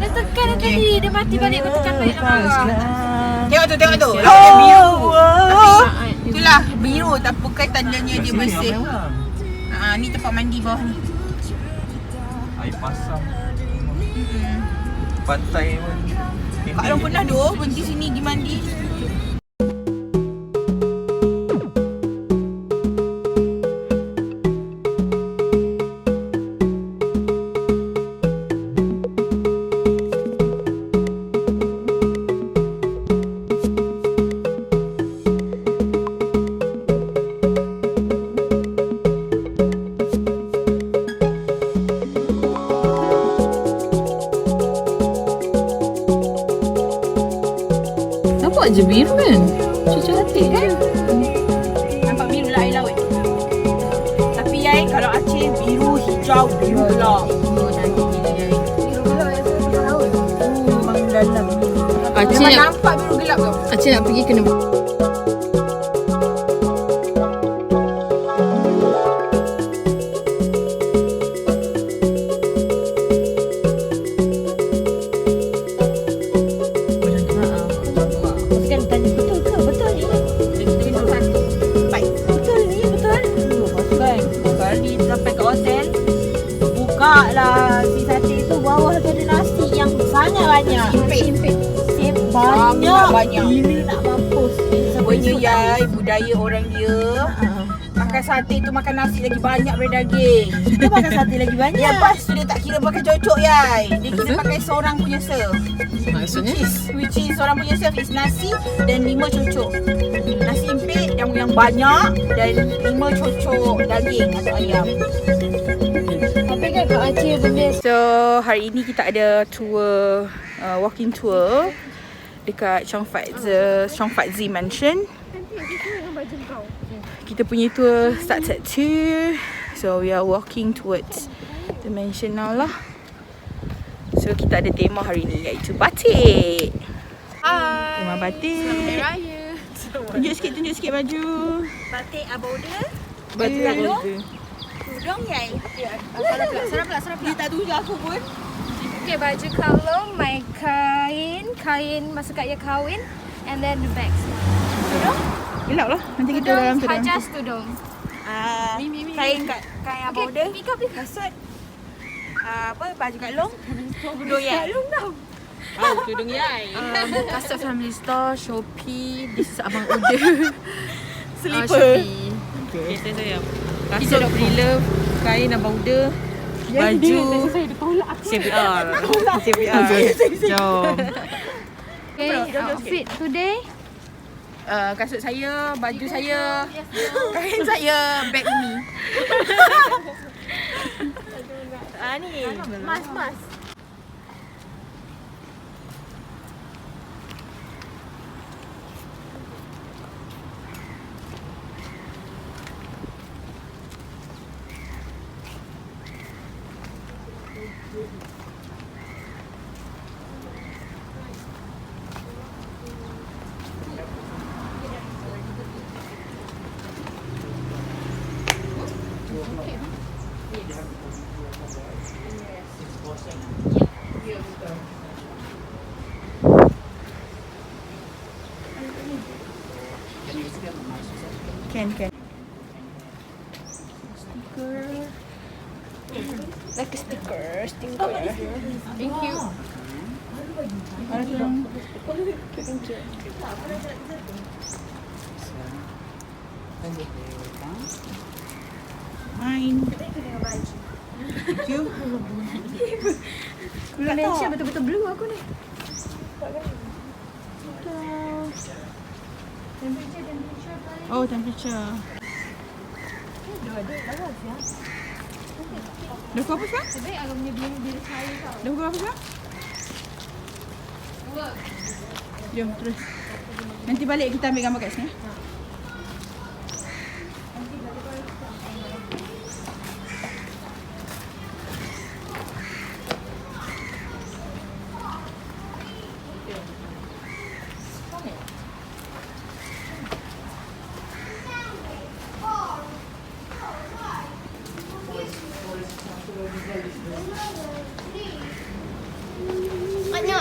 Dia tekan tadi. Dia mati balik. Kau tekan balik dah marah. Tengok tu. Laut biru. Itulah biru tak bukan tandanya dia bersih. Ni tempat mandi bawah ni. Air pasang. Pantai pun. Kak Long pernah berhenti sini pergi mandi. Nampak je biru kan? Cantik kan? Nampak biru lah air laut. Tapi Yai kalau Aceh biru, hijau, biru gelap. Cantik gila Yai. Biru gelap yang saya laut. Memang dalam. Aceh Memang nampak biru gelap tu. Aceh nak pergi kena Lah si sate tu bawah tu ada nasi yang sangat banyak. Impit. Banyak. Gila nak mampus. Sebenarnya Yai, budaya orang dia makan sate tu makan nasi lagi banyak daripada daging. Dia makan sate lagi banyak. Ya, lepas tu dia tak kira pakai cocok Yai. Dia kira pakai seorang punya serve. Maksudnya? Which is seorang punya serve is nasi dan 5 cocok. Nasi impit yang banyak dan 5 cocok daging atau ayam. So hari ini kita ada tour, walking tour dekat Cheong Fatt Mansion. Kita punya tour starts at 2. So we are walking towards the mansion now lah. So kita ada tema hari ni iaitu batik. Hai. Tema batik. Selamat Hari Raya. Tunjuk sikit baju. Batik aboda. Batik aboda. Tudung Yai. Sarap pula. Dia tak tunjuk aku pun. Okay, baju kalung, my kain masa Kak Ya kahwin, and then the bags. Tudung? Gelap lah. Nanti kita dalam Tudung, tudung. hajas tudung. Kain aboda. Okay, Kasut. Baju kat long. Tudung Yai. Tudung Yai. Kasut Family Store, Shopee. This is Abang Uda. Slipper. Okay, saya sayang. Kasut Pre-Love, kain Abang Uda, baju CPR. Jom. Okay, outfit today. Kasut saya, baju saya, kain saya, bag ni. Ni mas. Can. Like a sticker. Thank you. Mine. Thank you. Malaysia betul-betul blue aku ni. Oh, temperature. Dah pukul apa sekarang? Sebaik aku punya biru cahaya tau. Dah pukul apa sekarang? Jom terus. Nanti balik kita ambil gambar kat sini.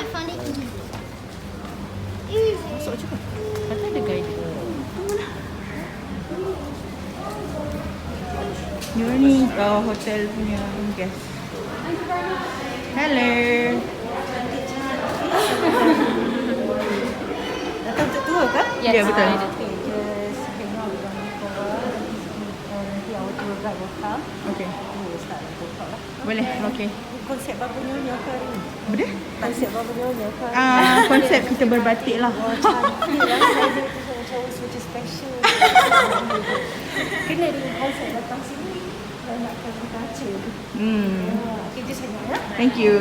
might find it easy. Easy. Masuk je kan? Kata ada guide. Ni hotel punya guest. Hello. Datang untuk tour kan? Ya, yeah, betul. Just hang out dengan nanti our tour guide will come. Okay. We'll start the tour lah. Boleh, okay. Konsep Baba Nyonya ke hari ni? Benda? Konsep Baba Nyonya ke hari ni? Konsep kita berbatik lah. Oh, cantik lah. Saya tu macam macam special. Kena dengan konsep datang sini. Saya nak kena baca. Okay, just hang out ya. Thank you.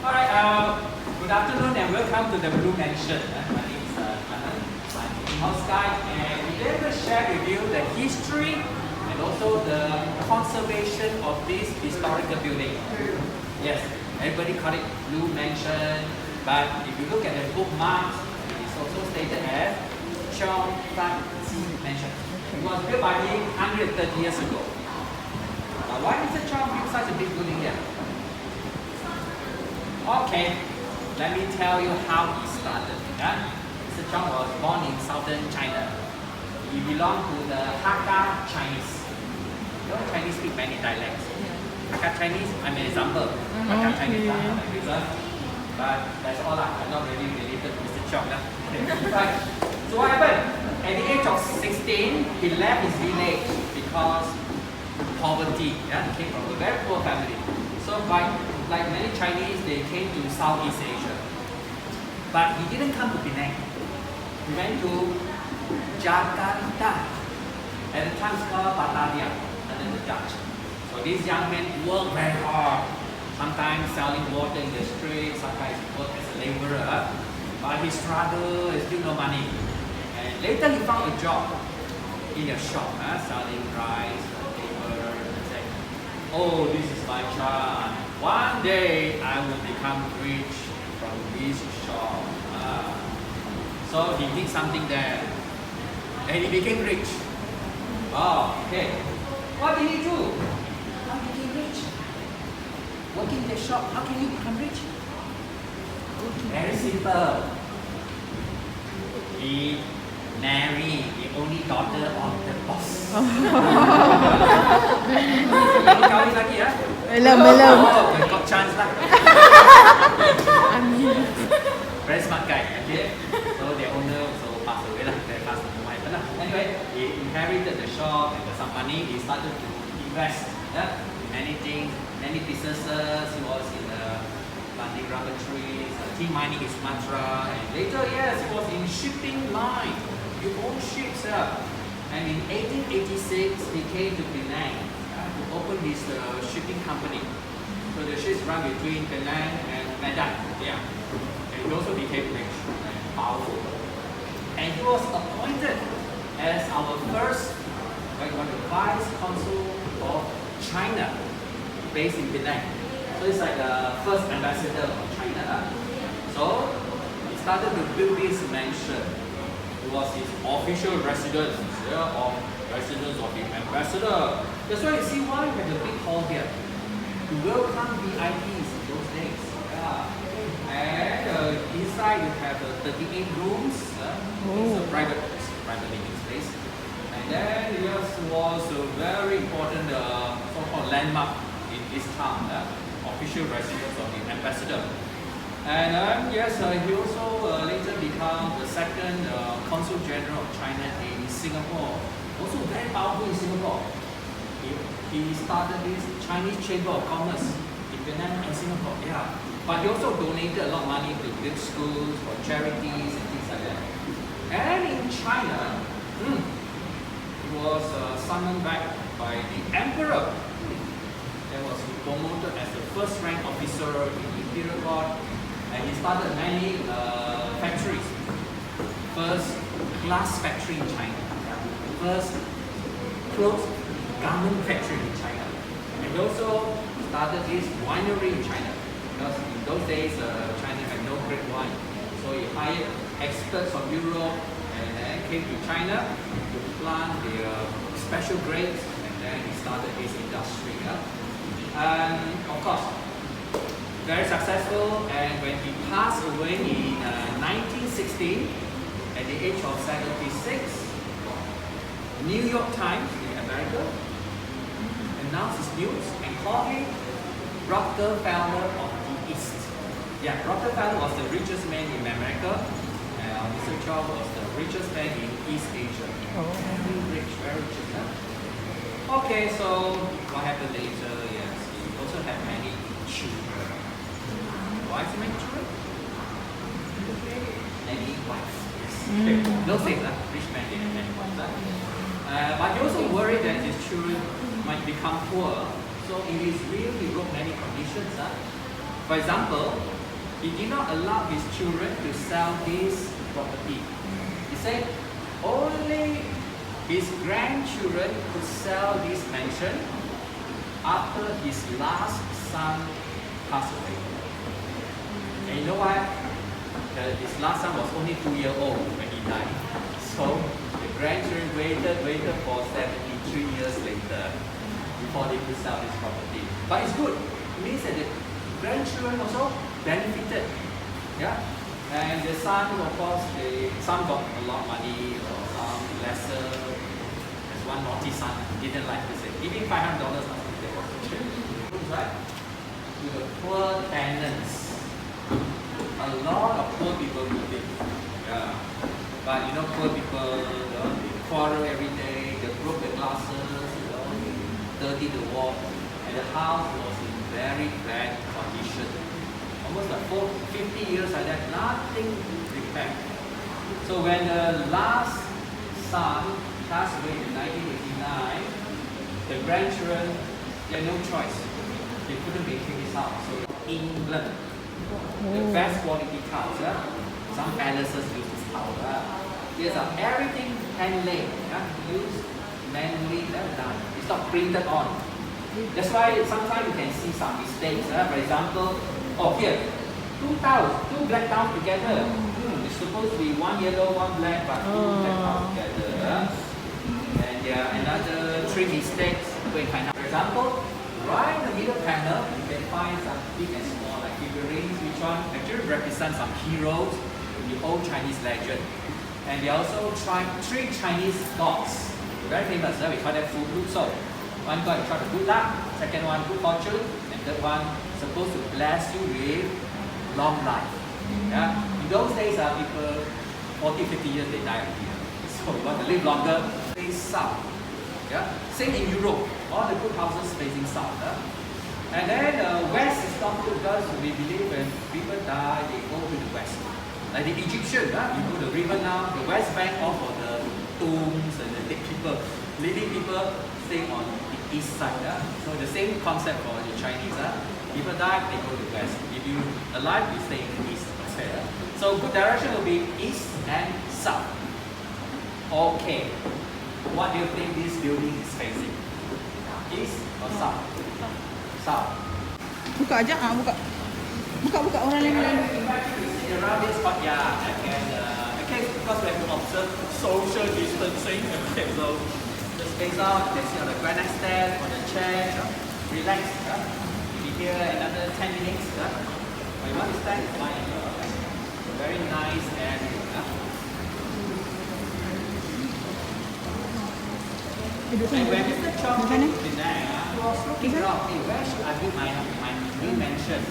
Alright, good afternoon and welcome to the Blue Mansion. My name is I'm the house guide, and today we'll share with you the history and also the conservation of this historical building. Yes, everybody call it Blue Mansion, but if you look at the bookmarks, it is also stated as Cheong Fatt Mansion. It was built by him 130 years ago. Why Mr. Cheong built such a big building here? Okay, let me tell you how he started. Mr. Cheong was born in southern China. He belonged to the Hakka Chinese. You know, Chinese speak many dialects. Hakka Chinese, I'm an example. Hakka Chinese, like this, but that's all. I'm not really related to Mr. Cheong. Right. So what happened? At the age of 16, he left his village because poverty. He came from a very poor family. So like many Chinese, they came to Southeast Asia. But he didn't come to Penang. He went to Jakarta. At the time it's called Batavia under the Dutch. So these young men work very hard. Sometimes selling water in the street, sometimes work as a laborer. But he struggled, there's still no money. And later he found a job in a shop, selling rice, paper, and said, oh, this is my chance. One day I will become rich from this shop. So he did something there, and he became rich. Oh, okay. What did he do? How did he become rich? Working in the shop. How can you become rich? Very simple. He married the only daughter of the boss. Belum kahwin lagi ya? Belum. Oh, got chance lah. Very smart guy. Okay. So the owner also passed away lah. Very fast to my lah. Anyway, he inherited the shop and some money. He started to invest. Many things, many businesses. He was in planting rubber trees, tea mining in Sumatra, and later, yes, he was in shipping line. You own ships, and in 1886 he came to Penang to open his shipping company. So the ships run between Penang and Medan. Yeah, and he also became rich and powerful. And he was appointed as our first, vice consul of China, based in Penang. So it's like the first ambassador of China. So he started to build this mansion. It was his official residence, of residence of the ambassador. That's why you see why we have a big hall here to welcome VIPs in those days. And inside you have 38 rooms. It's a private living space. And then yes, was a very important so-called landmark in this town, official residence of the ambassador. And yes, he also later became the second Consul General of China in Singapore. Also very powerful in Singapore. He started this Chinese Chamber of Commerce in Penang and Singapore. Yeah, but he also donated a lot of money to build schools, for charities and things like that. And in China, he was summoned back by the Emperor. He was promoted as the first rank officer in the Imperial Court. And he started many factories. First glass factory in China. First clothes garment factory in China. And he also started this winery in China. Because in those days, China had no great wine. So he hired experts from Europe and then came to China to plant their special grapes, and then he started this industry. And of course, very successful. And when he passed away in 1916 at the age of 76, New York Times in America announced his news and called him Rockefeller of the East. Yeah, Rockefeller was the richest man in America, and Mr. Cheong was the richest man in East Asia. Very rich, very rich. Yeah? Okay, so what happened later? Yes, he also had many children. Why so many children? Many wives. Yes. Okay. No thing, rich man didn't have many wives. But he also worried that his children might become poor. So in his will, he wrote many conditions. For example, he did not allow his children to sell his property. He said only his grandchildren could sell this mansion after his last son passed away. And you know what? His last son was only 2 years old when he died. So the grandchildren waited for 73 years later before they could sell this property. But it's good. It means that the grandchildren also benefited. Yeah? And the son, of course, some got a lot of money, or some lesser. There's one naughty son, didn't like to say, give him $500 right? To the poor tenants. A lot of poor people moved in. Yeah. But you know, poor people, they quarrel every day, they broke the glasses, they dirty the wall, and the house was in very bad condition. Almost like 50 years like that, nothing repaired. So when the last son passed away in 1989, the grandchildren, they had no choice. They couldn't maintain this house. So England, the best quality tiles. Some palaces use this tile. Here's everything hand-laid, used manually, done. It's not printed on. That's why sometimes you can see some mistakes. For example, here, two tiles, two black tiles together. It's supposed to be one yellow, one black, but two black tiles together. And there are another 3 mistakes. Go and find out. For example, right in the middle panel, you can find some big and small like figurines, which one actually represent some heroes in the old Chinese legend. And they also try 3 Chinese gods. Very famous, we call that Fu Lu So. One god is trying to good luck, second one good fortune, and third one supposed to bless you with long life. Yeah? In those days, people 40, 50 years they die already. So you want to live longer, face south. Yeah? Same in Europe, all the good houses facing south. And then west is not good because we believe when people die, they go to the west. Like the Egyptian, you go to the river now, the west bank all for the tombs and the dead people. Living people stay on the east side. So the same concept for the Chinese. People die, they go to the west. If you alive, you stay in the east. So good direction will be east and south. Okay. What do you think this building is facing? East or south? South. Buka aja, buka orang lain. Around this spot, yeah, okay, because we have to observe social distancing. Okay, so just face out, you can sit on the granite stand, on the chair, relax. Be here another 10 minutes. When you want to stand, it's fine. Very nice area. And when Mr. Cheong came to Penang, he was looking around, where should I build my new mansion?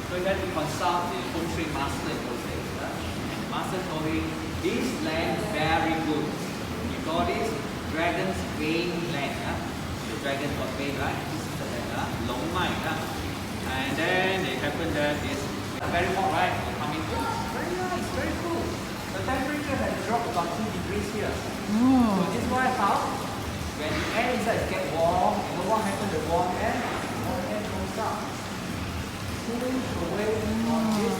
So he went to consult the feng shui master in those days. And the master told him, this land is very good. He called this Dragon's Vein land. The dragon was vein, right? This is the land, Long Mai. And then it happened that it's very hot, right? Coming to very nice, very cool. The temperature has dropped about 2 degrees here. So this is why how? When the air inside gets warm, you know what happens to the warm air? Warm air goes up. Cooling away on this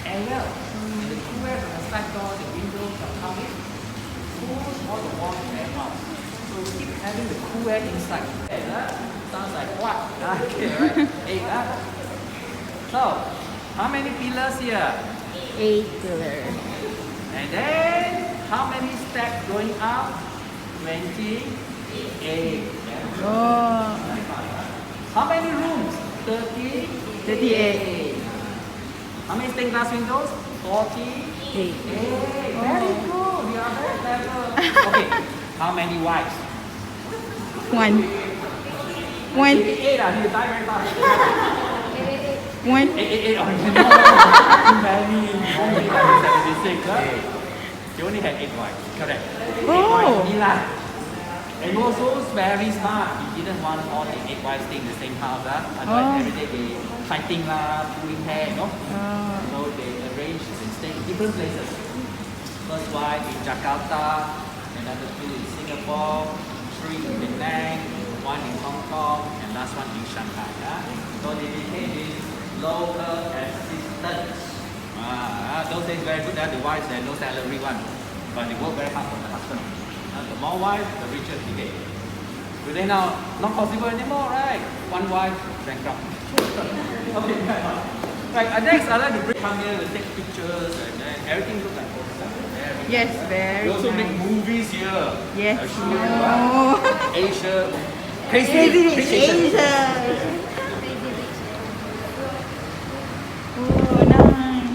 area. And the cool air from the side door, the windows are coming, pulls all the warm air out. So we keep having the cool air inside. Sounds like what? Okay, right? 8. So, how many pillars here? acre. And then, how many steps going up? 28. Oh, How many rooms? 30. 38. How many stained glass windows? 48. Very good. You are very clever. Okay. How many wives? One. One. 88. You die very fast. One. 88. Oh, no. Many. Only 76. Huh? You only had 8 wives. Correct. 8 wives only lah. And also very smart. He didn't want all the 8 wives staying in the same house. Otherwise, every day they fighting lah, pulling hair, no? So they arranged and stay in different places. First wife in Jakarta, another 2 in Singapore, 3 in Penang, 1 in Hong Kong, and last one in Shanghai. So they became these local assistants. Those days very good. The wives had no salary one, but they work very hard for the husband. The more wives, the richer he get. Today now, not possible anymore, right? One wife, bankrupt. Okay, right. Next, I like to come here to take pictures and then everything looks like photograph. Yes, very We also make nice. movies here. Yes. I'll show you, Oh. Asia. Crazy Rich Asia. Oh, nice.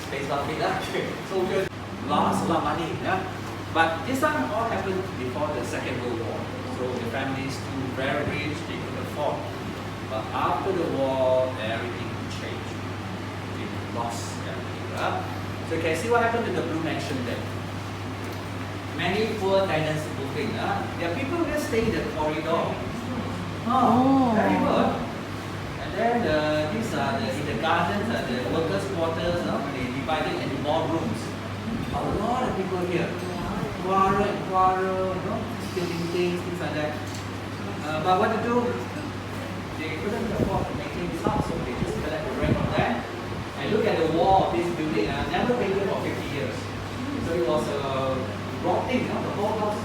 Space market, so good. Lost a lot of money, yeah. But this one all happened before the Second World War. So the families too very rich, they could afford. But after the war, everything changed. They lost everything. So you can see what happened to the Blue Mansion there. Many poor tenants moving. There are people who just stay in the corridor. Very good. And then these are in the gardens, the workers' quarters. They divided into more rooms. A lot of people here. Quarrel, stealing things like that. But what to do? They couldn't afford to maintain this house, so they just collect the rent from them. And look at the wall of this building, never painted for 50 years. So it was rotting, the whole house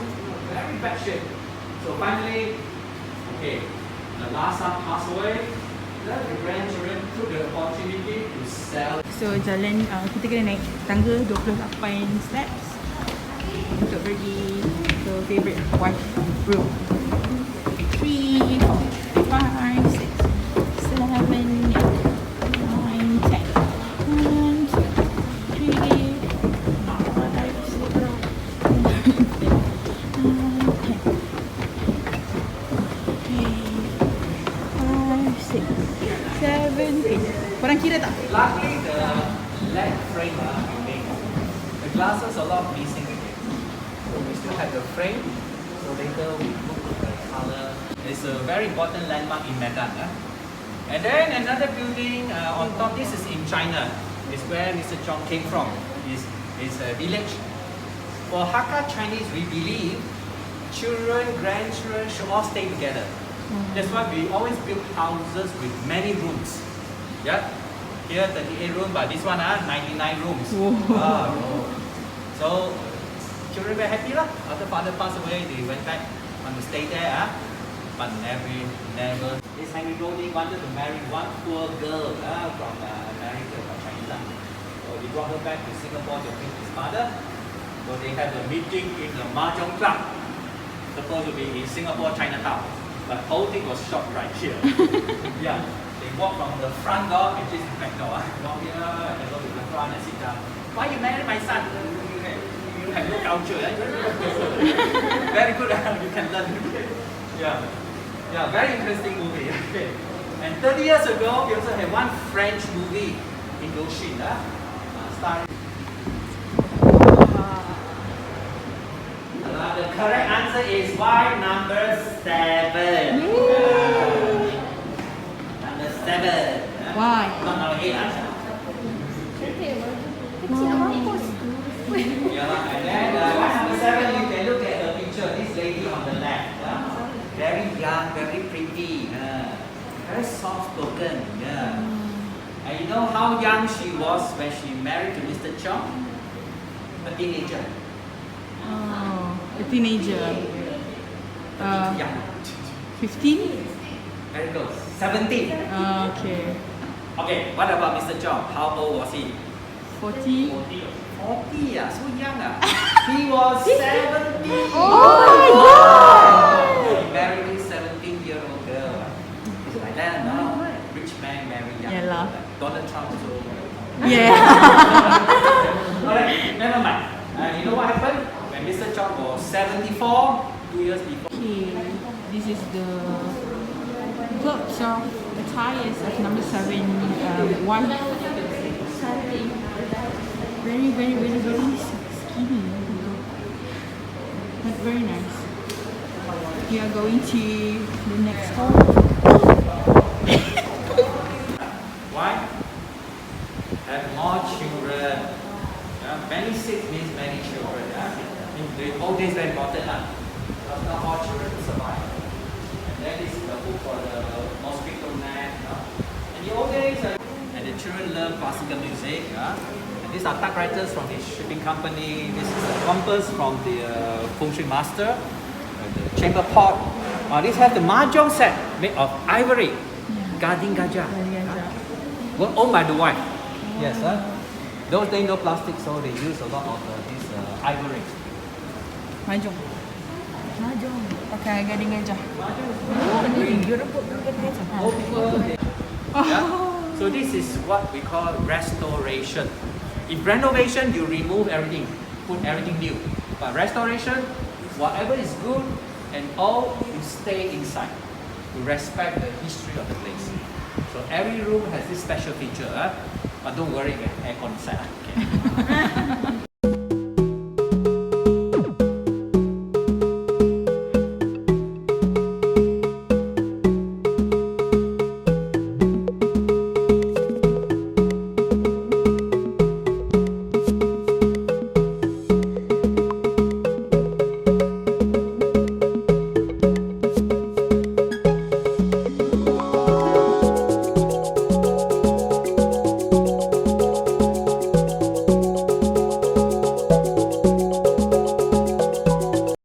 very bad shape. So finally, okay, the last son passed away. Then the grandchildren took the opportunity to sell. So jalan kita kena naik tangga 28 steps untuk pergi ke favorite wife room. 3, 4, 5, 6, 7, 8, 9, 10. 1, 2, 3, 4, 5, 6, 7, 8. Korang kira tak? Luckily, the leg frame remains. The glasses a lot missing again. So we still have the frame. So later we look at the color. It's a very important landmark in Medan. And then another building on top. This is in China. It's where Mr. Cheong came from. It's a village. For Hakka Chinese, we believe children, grandchildren should all stay together. That's why we always build houses with many rooms. Yeah, here 38 rooms, but this one 99 rooms. So children were happy lah. After father passed away, they went back want to stay there. But never. This Henry Rodney wanted to marry one poor girl from America, from China. So he brought her back to Singapore to meet his mother. So they had a meeting in the Mahjong Club, supposed to be in Singapore, Chinatown. But the whole thing was shot right here. Yeah. They walk from the front door and just the back door. Walk here and go to the front and sit down. Why you marry my son? You have no culture. Very good. You can learn. Yeah, very interesting movie. Okay. And 30 years ago, we also had one French movie, Indochine, starring. The correct answer is Y number 7. Number 7. Why? Not number 8. Yeah, and then number 7, you can look at the picture. This lady on the left. Very young, very pretty. Very soft spoken. Yeah. And you know how young she was when she married to Mr. Cheong? A teenager. Oh, a teenager. Young. 15? Very close. 17. Okay. Okay, what about Mr. Cheong? How old was he? 40? 40, yeah, so young. He was 70. Oh my god! He married a 17-year-old girl. It's like that, no? Rich man marry young Yeah girl. lah. Like Donald Trump so. Yeah. Alright, never mind. You know what happened? When Mr. Cheong was 74, 2 years before. Okay, this is the clothes of attires of number 7 wife. Very skinny, but very nice. We are going to the next hall. Why? Have more children. Many seats means many children. In the old days, very important. Because not more children to survive. And then this is the hook for the mosquito net. In the old days, and the children love classical music. And these are typewriters from the shipping company. This is a compass from the feng shui master. The chamber pot. These have the mahjong set made of ivory. Guarding gajah. Well, owned by the wife. Yes, those days no plastic, so they use a lot of this ivory. Mahjong. Pakai gading gajah. So this is what we call restoration. If renovation, you remove everything, put everything new. But restoration, whatever is good and all, you stay inside to respect the history of the place. So every room has this special feature, but don't worry, aircon inside. Okay.